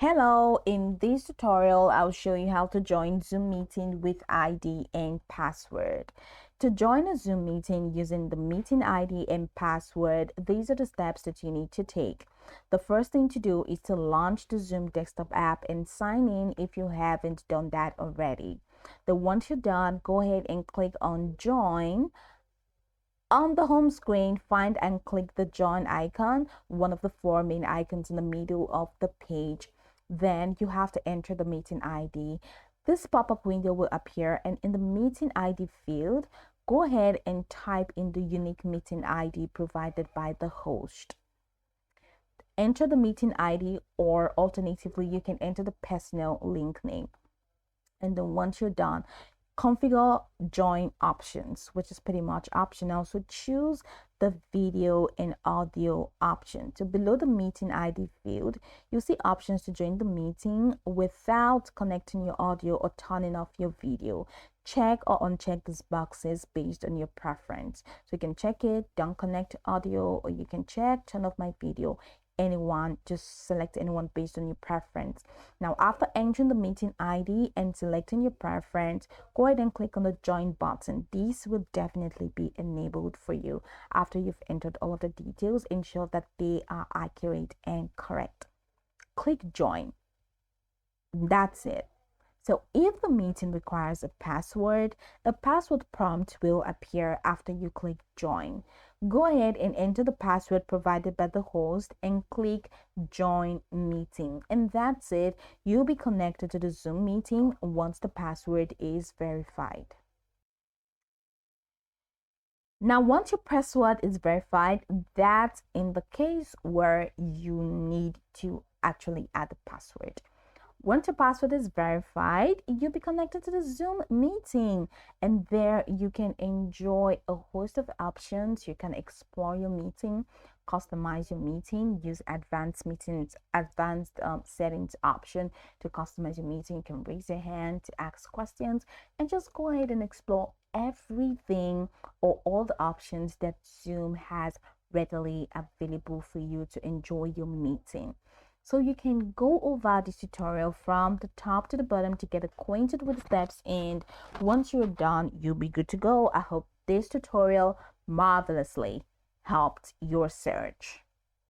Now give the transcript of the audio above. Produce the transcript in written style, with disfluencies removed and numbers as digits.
Hello, in this tutorial, I'll show you how to join Zoom meeting with ID and password. To join a Zoom meeting using the meeting ID and password, these are the steps that you need to take. The first thing to do is to launch the Zoom desktop app and sign in if you haven't done that already. Then once you're done, go ahead and click on join. On the home screen, find and click the join icon, one of the four main icons in the middle of the page. Then you have to enter the meeting ID. This pop-up window will appear, and in the meeting ID field, go ahead and type in the unique meeting ID provided by the host. Enter the meeting ID, or alternatively, you can enter the personal link name. And then once you're done, configure join options, which is pretty much optional. So choose the video and audio option. So below the meeting ID field, you'll see options to join the meeting without connecting your audio or turning off your video. Check or uncheck these boxes based on your preference. So you can check it, don't connect audio, or you can check, turn off my video. Anyone, just select anyone based on your preference. Now, after entering the meeting ID and selecting your preference, go ahead and click on the join button. These will definitely be enabled for you. After you've entered all of the details, ensure that they are accurate and correct. Click join. That's it. So if the meeting requires a password prompt will appear after you click join. Go ahead and enter the password provided by the host and click join meeting. And that's it. You'll be connected to the Zoom meeting once the password is verified. Now, once your password is verified, that's in the case where you need to actually add the password. Once your password is verified, you'll be connected to the Zoom meeting, and there you can enjoy a host of options. You can explore your meeting, customize your meeting, use advanced settings option to customize your meeting. You can raise your hand to ask questions and just go ahead and explore everything or all the options that Zoom has readily available for you to enjoy your meeting. So you can go over this tutorial from the top to the bottom to get acquainted with the steps, and once you're done, you'll be good to go. I hope this tutorial marvelously helped your search.